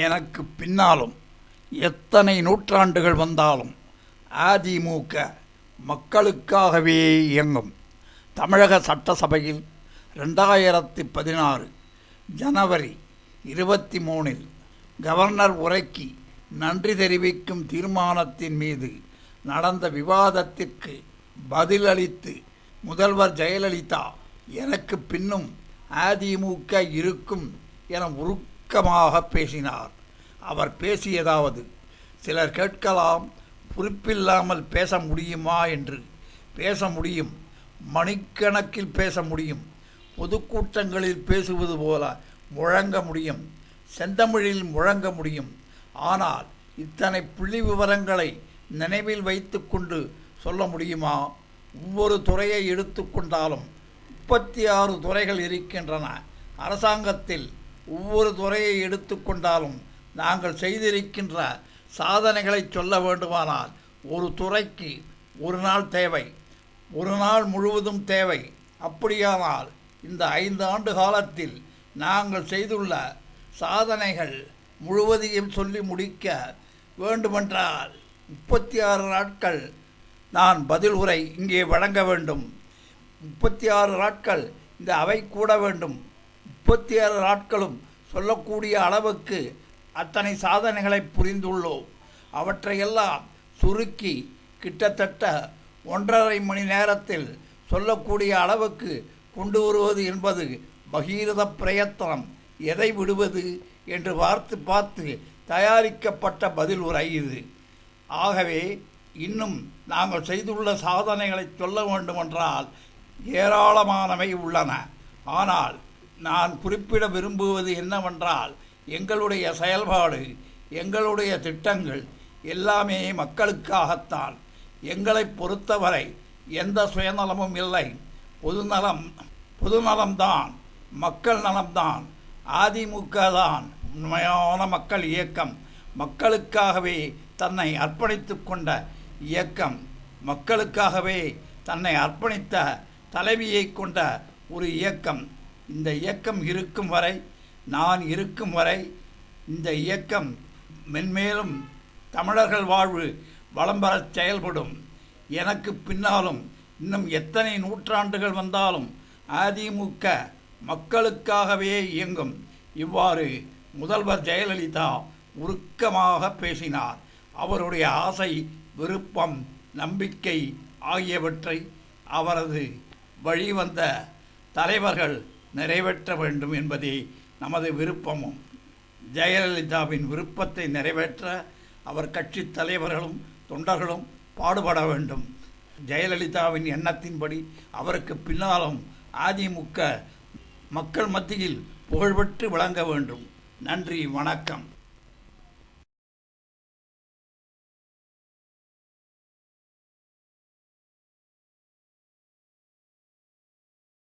எனக்கு பின்னாலும் எத்தனை நூற்றாண்டுகள் வந்தாலும் அதிமுக மக்களுக்காகவே இயங்கும். தமிழக சட்டசபையில் 2016 ஜனவரி 23 கவர்னர் உரைக்கு நன்றி தெரிவிக்கும் தீர்மானத்தின் மீது நடந்த விவாதத்திற்கு பதிலளித்து முதல்வர் ஜெயலலிதா எனக்கு பின்னும் அதிமுக இருக்கும் என உருக்கமாக பேசினார். அவர் பேசியதாவது, சிலர் கேட்கலாம், குறிப்பில்லாமல் பேச முடியுமா என்று. பேச முடியும், மணிக்கணக்கில் பேச முடியும், பொதுக்கூட்டங்களில் பேசுவது போல முழங்க முடியும், செந்தமிழில் முழங்க முடியும். ஆனால் இத்தனை புள்ளி விவரங்களை நினைவில் வைத்து கொண்டு சொல்ல முடியுமா? ஒவ்வொரு துறையை எடுத்துக்கொண்டாலும் 36 துறைகள் இருக்கின்றன. அரசாங்கத்தில் ஒவ்வொரு துறையை எடுத்துக்கொண்டாலும் நாங்கள் செய்திருக்கின்ற சாதனைகளை சொல்ல வேண்டுமானால் ஒரு துறைக்கு ஒரு நாள் தேவை, ஒரு நாள் முழுவதும் தேவை. அப்படியானால் இந்த 5 ஆண்டு காலத்தில் நாங்கள் செய்துள்ள சாதனைகள் முழுவதையும் சொல்லி முடிக்க வேண்டுமென்றால் 36 நாட்கள் நான் பதில் உரை இங்கே வழங்க வேண்டும். 36 நாட்கள் இந்த அவை கூட வேண்டும். 36 நாட்களும் சொல்லக்கூடிய அளவுக்கு அத்தனை சாதனைகளை புரிந்துள்ளோம். அவற்றையெல்லாம் சுருக்கி கிட்டத்தட்ட 1.5 மணி நேரத்தில் சொல்லக்கூடிய அளவுக்கு கொண்டு வருவது என்பது பகீரத பிரயத்தனம். எதை விடுவது என்று பார்த்து தயாரிக்கப்பட்ட பதில் உரை இது. ஆகவே இன்னும் நாங்கள் செய்துள்ள சாதனைகளை சொல்ல வேண்டுமென்றால் ஏராளமானவை உள்ளன. ஆனால் நான் குறிப்பிட விரும்புவது என்னவென்றால், எங்களுடைய செயல்பாடு, எங்களுடைய திட்டங்கள் எல்லாமே மக்களுக்காகத்தான். எங்களை பொறுத்தவரை எந்த சுயநலமும் இல்லை. பொதுநலம்தான், மக்கள் நலம்தான். அதிமுக தான் உண்மையான மக்கள் இயக்கம். மக்களுக்காகவே தன்னை அர்ப்பணித்து கொண்ட இயக்கம். மக்களுக்காகவே தன்னை அர்ப்பணித்த தலைவியை கொண்ட ஒரு இயக்கம். இந்த இயக்கம் இருக்கும் வரை, நான் இருக்கும் வரை, இந்த இயக்கம் மென்மேலும் தமிழர்கள் வாழ்வு வளம் பெறச் செயல்படும். எனக்கு பின்னாலும் இன்னும் எத்தனை நூற்றாண்டுகள் வந்தாலும் அதிமுக மக்களுக்காகவே இயங்கும். இவ்வாறு முதல்வர் ஜெயலலிதா உருக்கமாக பேசினார். அவருடைய ஆசை, விருப்பம், நம்பிக்கை ஆகியவற்றை அவரது வழிவந்த தலைவர்கள் நிறைவேற்ற வேண்டும் என்பதே நமது விருப்பமும். ஜெயலலிதாவின் விருப்பத்தை நிறைவேற்ற அவர் கட்சி தலைவர்களும் தொண்டர்களும் பாடுபட வேண்டும். ஜெயலலிதாவின் எண்ணத்தின்படி அவருக்கு பின்னாலும் அதிமுக மக்கள் மத்தியில் புகழ்பெற்று விளங்க வேண்டும். நன்றி, வணக்கம்.